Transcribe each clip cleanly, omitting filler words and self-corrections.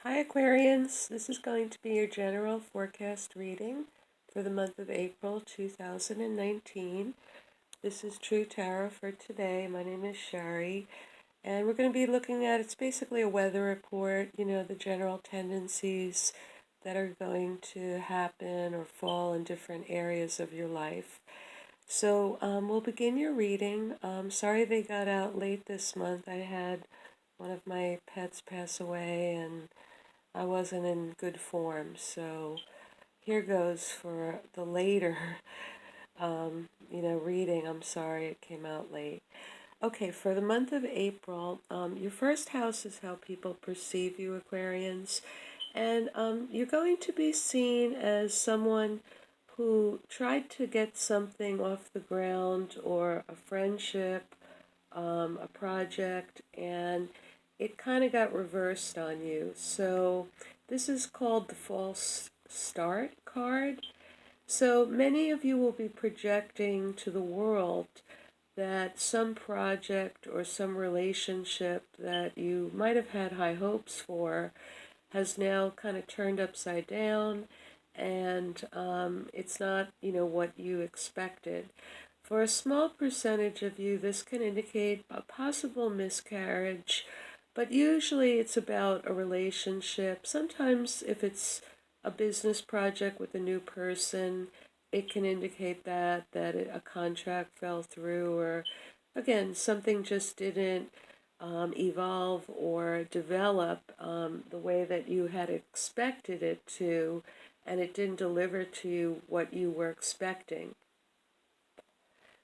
Hi Aquarians, this is going to be your general forecast reading for the month of April 2019. This is True Tarot for today. My name is Shari, and we're going to be looking at, it's basically a weather report, the general tendencies that are going to happen or fall in different areas of your life. So we'll begin your reading. Sorry they got out late this month. I had one of my pets pass away and I wasn't in good form, so here goes for the later, reading. I'm sorry it came out late. Okay, for the month of April, your first house is how people perceive you, Aquarians, and you're going to be seen as someone who tried to get something off the ground or a friendship, a project, and it kind of got reversed on you. So this is called the false start card. So many of you will be projecting to the world that some project or some relationship that you might have had high hopes for has now kind of turned upside down, and it's not, what you expected. For a small percentage of you, this can indicate a possible miscarriage, but usually it's about a relationship. Sometimes if it's a business project with a new person, it can indicate that a contract fell through, or again, something just didn't evolve or develop the way that you had expected it to, and it didn't deliver to you what you were expecting.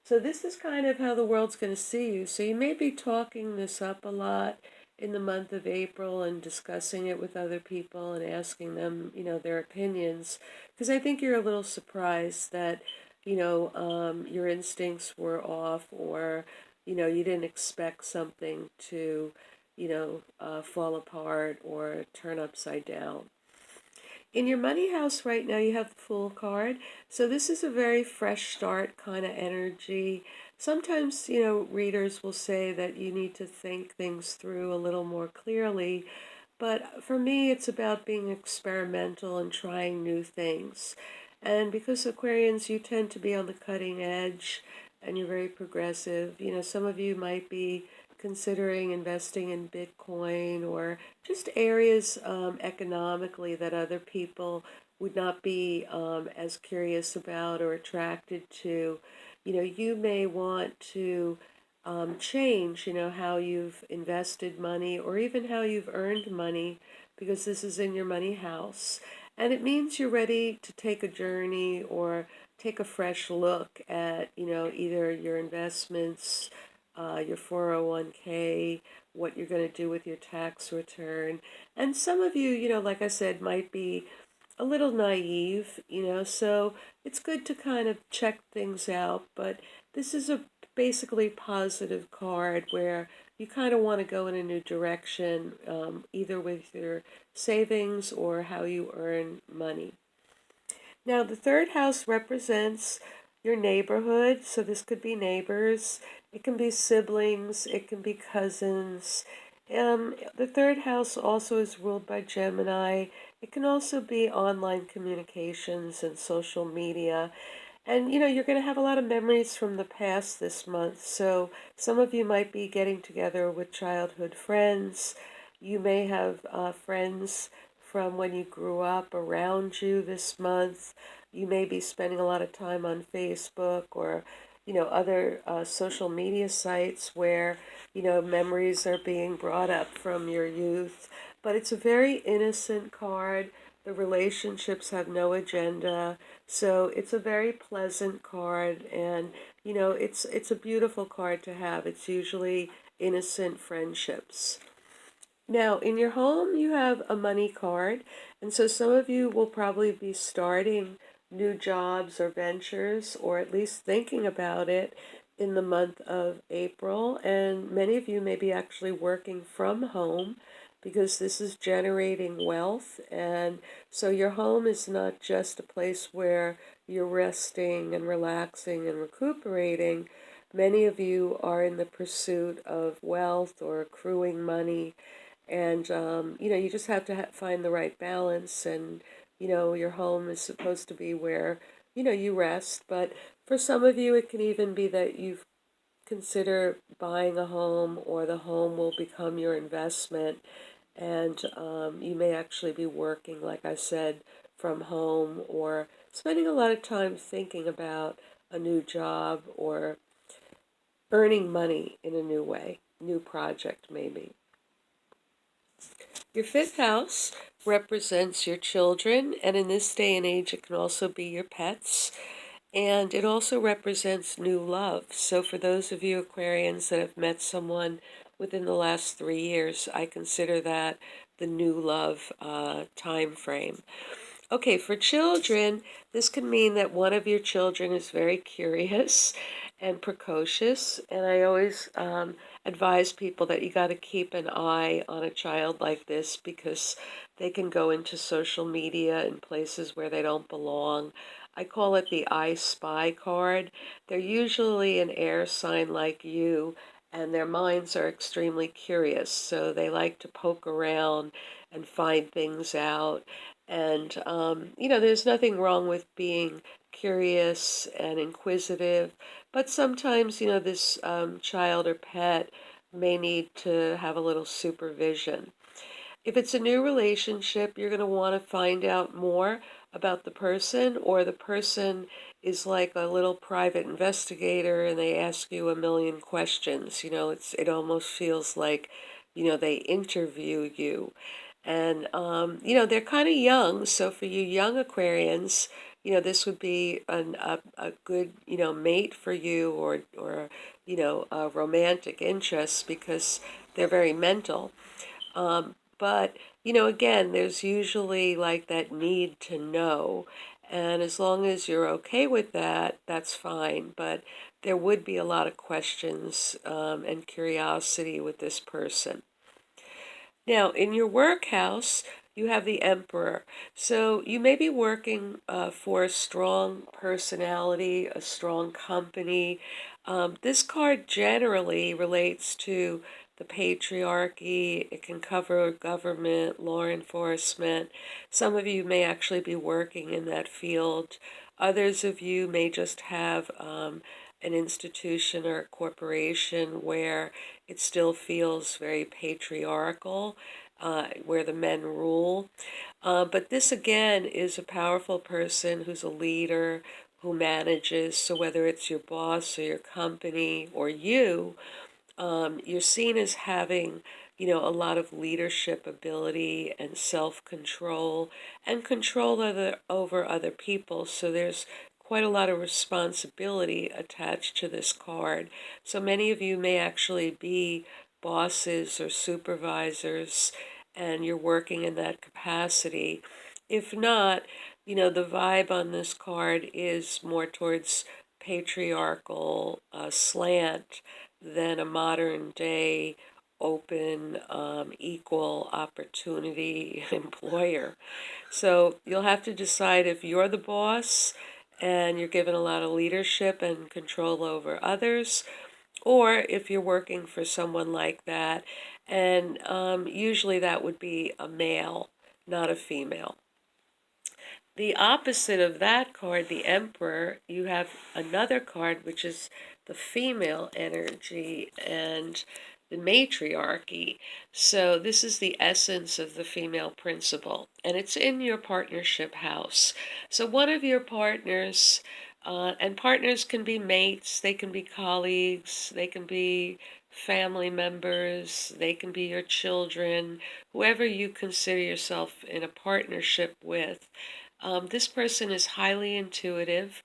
So this is kind of how the world's going to see you. So you may be talking this up a lot in the month of April and discussing it with other people and asking them, their opinions. Because I think you're a little surprised that, your instincts were off, or, you didn't expect something to, fall apart or turn upside down. In your money house right now, you have the Fool card. So this is a very fresh start kind of energy. Sometimes, readers will say that you need to think things through a little more clearly. But for me, it's about being experimental and trying new things. And because Aquarians, you tend to be on the cutting edge and you're very progressive, some of you might be considering investing in Bitcoin or just areas economically that other people would not be as curious about or attracted to. You may want to change, how you've invested money or even how you've earned money, because this is in your money house. And it means you're ready to take a journey or take a fresh look at, either your investments, your 401k, what you're going to do with your tax return. And some of you, like I said, might be a little naive, so it's good to kind of check things out. But this is a basically positive card where you kind of want to go in a new direction, either with your savings or how you earn money. Now, the third house represents your neighborhood, so this could be neighbors, it can be siblings, it can be cousins. The third house also is ruled by Gemini. It can also be online communications and social media. And you're going to have a lot of memories from the past this month. So some of you might be getting together with childhood friends. You may have friends from when you grew up around you this month. You may be spending a lot of time on Facebook or, other social media sites where, memories are being brought up from your youth. But it's a very innocent card. The relationships have no agenda. So it's a very pleasant card, and, it's a beautiful card to have. It's usually innocent friendships. Now, in your home, you have a money card, and so some of you will probably be starting new jobs or ventures, or at least thinking about it in the month of April, and many of you may be actually working from home because this is generating wealth, and so your home is not just a place where you're resting and relaxing and recuperating. Many of you are in the pursuit of wealth or accruing money, And you just have to find the right balance. And your home is supposed to be where you rest. But for some of you, it can even be that you consider buying a home, or the home will become your investment. And you may actually be working, like I said, from home, or spending a lot of time thinking about a new job, or earning money in a new way, new project maybe. Your fifth house represents your children, and in this day and age, it can also be your pets. And it also represents new love. So for those of you Aquarians that have met someone within the last 3 years, I consider that the new love time frame. Okay, for children, this can mean that one of your children is very curious and precocious. And I always advise people that you got to keep an eye on a child like this, because they can go into social media in places where they don't belong. I call it the I Spy card. They're usually an air sign like you, and their minds are extremely curious. So they like to poke around and find things out. And, there's nothing wrong with being curious and inquisitive, but sometimes, this child or pet may need to have a little supervision. If it's a new relationship, you're going to want to find out more about the person, or the person is like a little private investigator and they ask you a million questions. It almost feels like, they interview you. And, they're kind of young. So for you young Aquarians, this would be a good, mate for you, or a romantic interest, because they're very mental. But, again, there's usually like that need to know. And as long as you're okay with that, that's fine. But there would be a lot of questions and curiosity with this person. Now, in your work house, you have the Emperor. So you may be working for a strong personality, a strong company. This card generally relates to the patriarchy. It can cover government, law enforcement. Some of you may actually be working in that field. Others of you may just have an institution or a corporation where it still feels very patriarchal, where the men rule. But this, again, is a powerful person who's a leader, who manages. So whether it's your boss or your company or you, you're seen as having, a lot of leadership ability and self-control, and control over other people. So there's quite a lot of responsibility attached to this card. So many of you may actually be bosses or supervisors, and you're working in that capacity. If not, the vibe on this card is more towards patriarchal slant than a modern day open, equal opportunity employer. So you'll have to decide if you're the boss and you're given a lot of leadership and control over others, or if you're working for someone like that. And usually that would be a male, not a female. The opposite of that card, the Emperor, you have another card which is the female energy and the matriarchy. So this is the essence of the female principle, and it's in your partnership house. So one of your partners, and partners can be mates, they can be colleagues, they can be family members, they can be your children, whoever you consider yourself in a partnership with. This person is highly intuitive.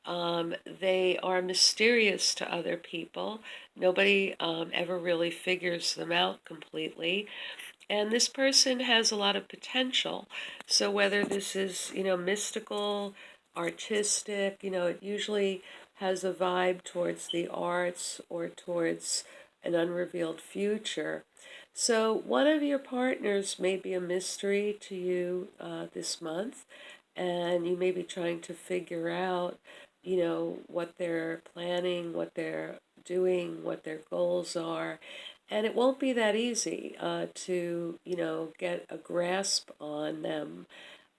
They are mysterious to other people. Nobody ever really figures them out completely. And this person has a lot of potential. So whether this is, mystical, artistic, it usually has a vibe towards the arts or towards an unrevealed future. So one of your partners may be a mystery to you this month, and you may be trying to figure out, what they're planning, what they're doing, what their goals are. and it won't be that easy to, get a grasp on them.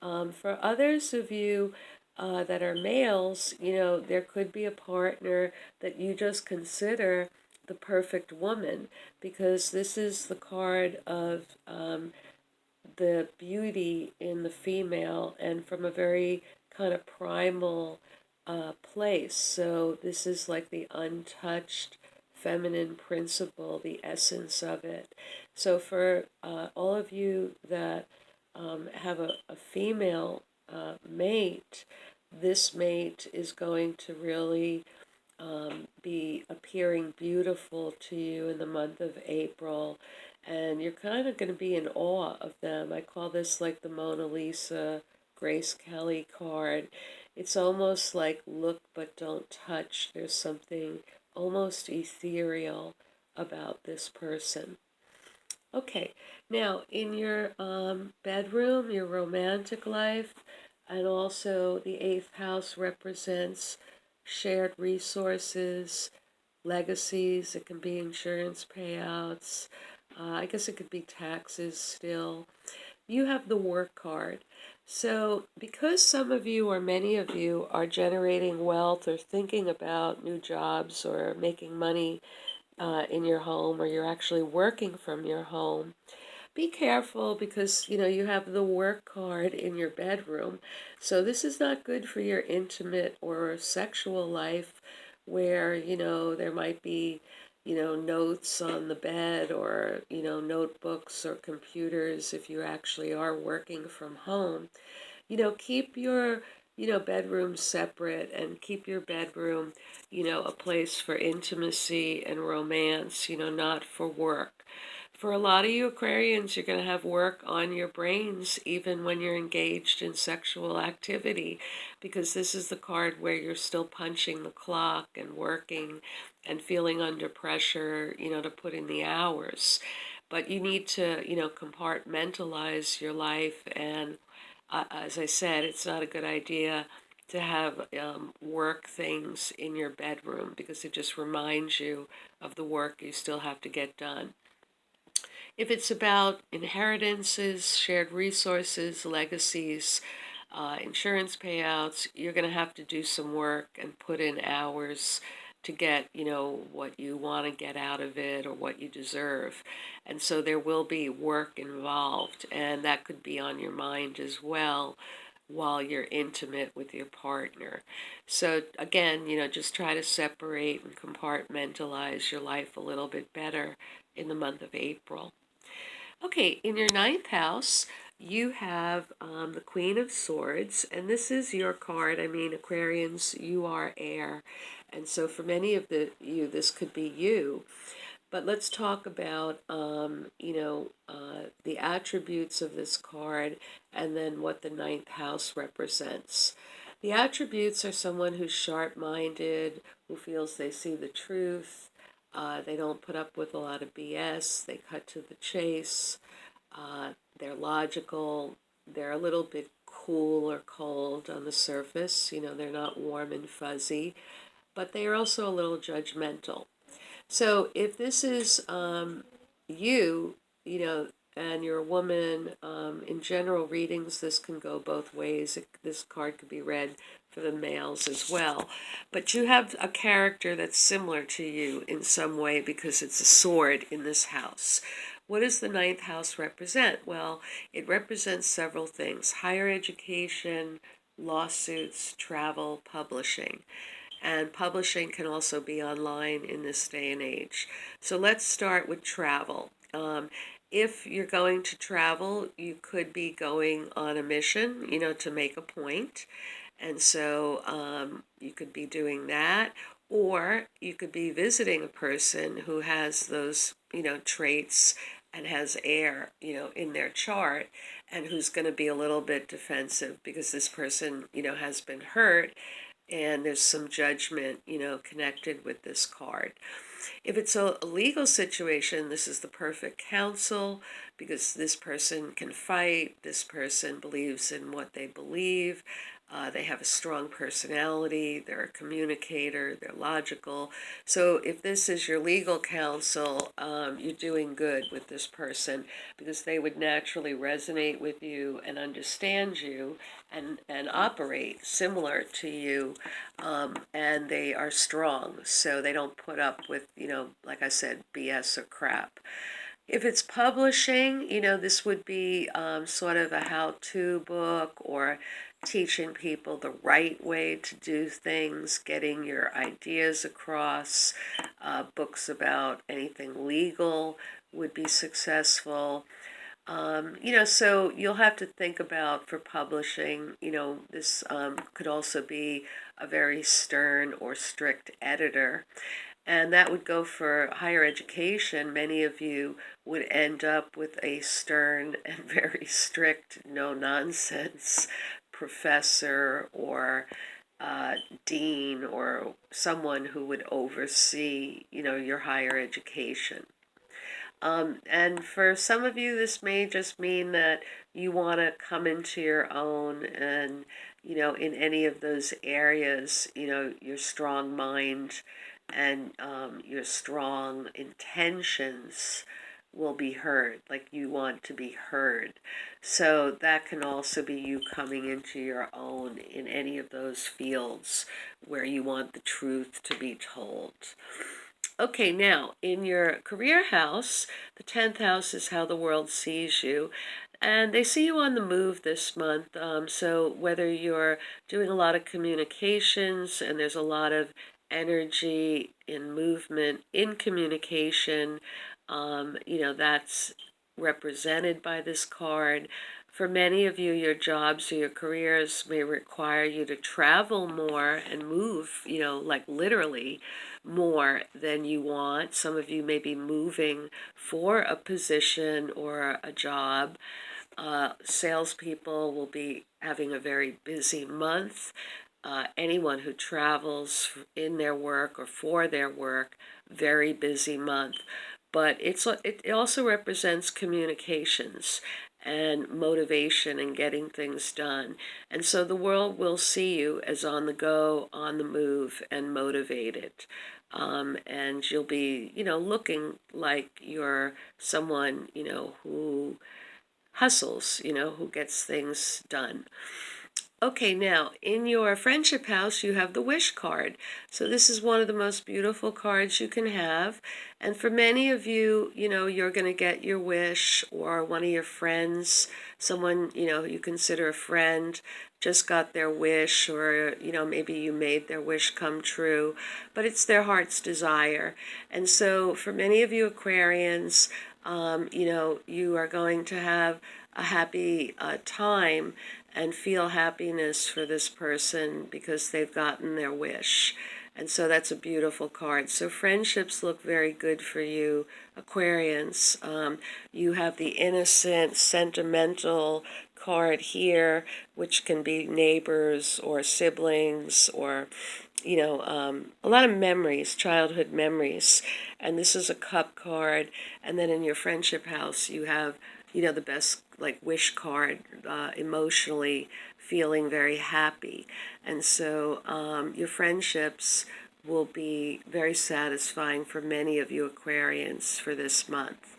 For others of you that are males, there could be a partner that you just consider the perfect woman, because this is the card of the beauty in the female, and from a very kind of primal place. So this is like the untouched feminine principle, the essence of it. So for all of you that have a female mate, this mate is going to really be appearing beautiful to you in the month of April, and you're kind of going to be in awe of them. I call this like the Mona Lisa Grace Kelly card. It's almost like look but don't touch. There's something almost ethereal about this person. Okay, now in your bedroom, your romantic life, and also the eighth house represents shared resources, legacies. It can be insurance payouts. I guess it could be taxes still. You have the work card. So, because some of you or many of you are generating wealth or thinking about new jobs or making money in your home, or you're actually working from your home, be careful, because you have the work card in your bedroom. So this is not good for your intimate or sexual life, where there might be notes on the bed, or notebooks or computers if you actually are working from home. Keep your bedroom separate, and keep your bedroom a place for intimacy and romance, not for work. For a lot of you Aquarians, you're going to have work on your brains even when you're engaged in sexual activity, because this is the card where you're still punching the clock and working and feeling under pressure, to put in the hours. But you need to, compartmentalize your life. And as I said, it's not a good idea to have work things in your bedroom, because it just reminds you of the work you still have to get done. If it's about inheritances, shared resources, legacies, insurance payouts, you're going to have to do some work and put in hours to get, what you want to get out of it or what you deserve. And so there will be work involved, and that could be on your mind as well while you're intimate with your partner. So again, just try to separate and compartmentalize your life a little bit better in the month of April. Okay, in your ninth house, you have the Queen of Swords, and this is your card. I mean, Aquarians, you are air, and so for many of you, this could be you. But let's talk about, the attributes of this card, and then what the ninth house represents. The attributes are someone who's sharp-minded, who feels they see the truth. They don't put up with a lot of BS. They cut to the chase. They're logical. They're a little bit cool or cold on the surface. They're not warm and fuzzy, but they are also a little judgmental. So if this is you, and you're a woman, in general readings, this can go both ways. This card could be read for the males as well. But you have a character that's similar to you in some way, because it's a sword in this house. What does the ninth house represent? Well, it represents several things: higher education, lawsuits, travel, publishing. And publishing can also be online in this day and age. So let's start with travel. If you're going to travel, you could be going on a mission, to make a point. And so you could be doing that. Or you could be visiting a person who has those, traits and has air, in their chart, and who's going to be a little bit defensive because this person, has been hurt, and there's some judgment, connected with this card. If it's a legal situation, this is the perfect counsel, because this person can fight, this person believes in what they believe, they have a strong personality, they're a communicator, they're logical. So if this is your legal counsel, you're doing good with this person because they would naturally resonate with you and understand you and operate similar to you, and they are strong, so they don't put up with, like I said, BS or crap. If it's publishing, this would be sort of a how-to book or teaching people the right way to do things, getting your ideas across. Books about anything legal would be successful. So you'll have to think about for publishing, this could also be a very stern or strict editor. And that would go for higher education. Many of you would end up with a stern and very strict, no nonsense professor or dean or someone who would oversee, your higher education. And for some of you, this may just mean that you want to come into your own and, in any of those areas, your strong mind and your strong intentions will be heard, like you want to be heard. So that can also be you coming into your own in any of those fields where you want the truth to be told. Okay, now in your career house, the 10th house is how the world sees you. And they see you on the move this month. So whether you're doing a lot of communications and there's a lot of energy in movement in communication, that's represented by this card. For many of you, your jobs or your careers may require you to travel more and move, like literally more than you want. Some of you may be moving for a position or a job. Salespeople will be having a very busy month. Anyone who travels in their work or for their work, very busy month. But it also represents communications and motivation and getting things done. And so the world will see you as on the go, on the move, and motivated. And you'll be, looking like you're someone, who hustles, who gets things done. Okay, now in your friendship house, you have the wish card. So this is one of the most beautiful cards you can have. And for many of you, you're going to get your wish, or one of your friends, someone, you consider a friend, just got their wish, or, maybe you made their wish come true, but it's their heart's desire. And so for many of you Aquarians, you are going to have a happy time and feel happiness for this person because they've gotten their wish. And so that's a beautiful card. So friendships look very good for you, Aquarians. You have the innocent, sentimental card here, which can be neighbors or siblings or, a lot of memories, childhood memories. And this is a cup card. And then in your friendship house, you have, the best like wish card, emotionally feeling very happy. And so your friendships will be very satisfying for many of you Aquarians for this month.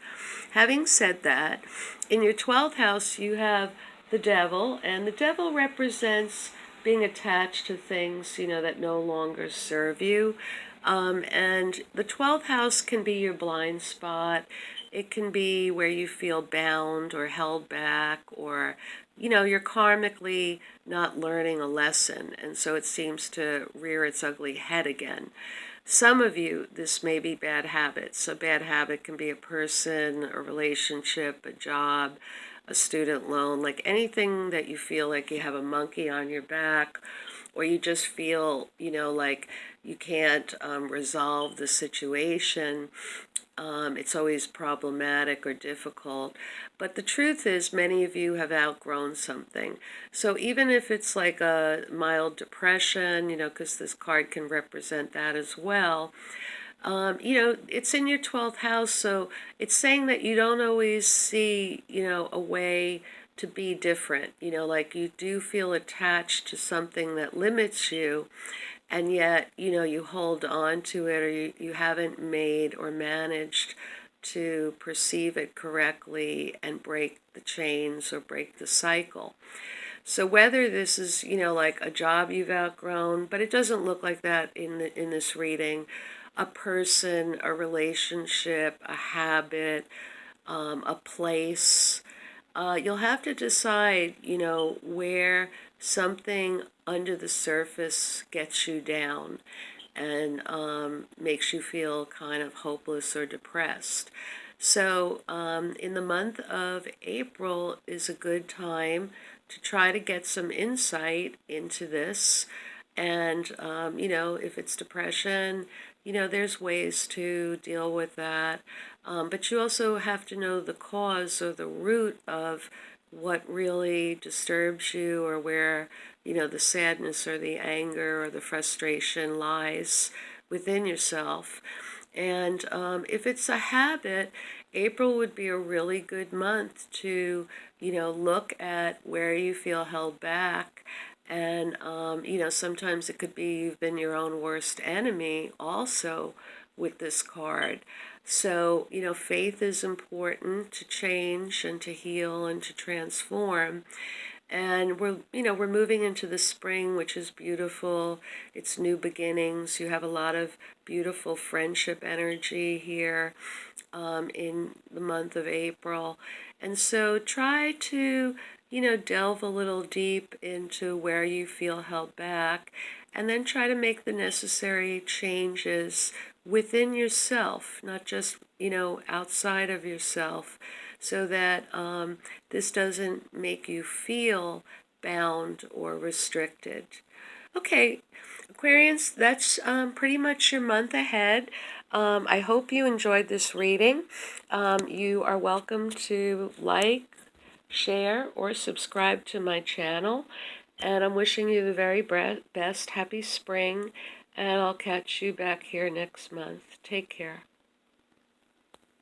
Having said that, in your 12th house you have the devil, and the devil represents being attached to things, that no longer serve you. And the 12th house can be your blind spot. It can be where you feel bound or held back, or, you're karmically not learning a lesson, and so it seems to rear its ugly head again. Some of you, this may be bad habits. A bad habit can be a person, a relationship, a job, a student loan, like anything that you feel like you have a monkey on your back, or you just feel, like you can't resolve the situation. It's always problematic or difficult. But the truth is, many of you have outgrown something. So even if it's like a mild depression, because this card can represent that as well, It's in your 12th house, so it's saying that you don't always see, a way to be different. Like you do feel attached to something that limits you, and yet, you hold on to it, or you haven't made or managed to perceive it correctly and break the chains or break the cycle. So whether this is, like a job you've outgrown, but it doesn't look like that in this reading, a person, a relationship, a habit, a place, you'll have to decide, where something under the surface gets you down and makes you feel kind of hopeless or depressed. So, in the month of April is a good time to try to get some insight into this. And, if it's depression, there's ways to deal with that. But you also have to know the cause or the root of what really disturbs you, or where, the sadness or the anger or the frustration lies within yourself. And if it's a habit, April would be a really good month to, look at where you feel held back. And, sometimes it could be you've been your own worst enemy also with this card. So, faith is important to change and to heal and to transform. And we're moving into the spring, which is beautiful. It's new beginnings. You have a lot of beautiful friendship energy here in the month of April. And so try to, delve a little deep into where you feel held back, and then try to make the necessary changes within yourself, not just, outside of yourself, so that this doesn't make you feel bound or restricted. Okay, Aquarians, that's pretty much your month ahead. I hope you enjoyed this reading. You are welcome to like, share, or subscribe to my channel. And I'm wishing you the very best. Happy spring. And I'll catch you back here next month. Take care.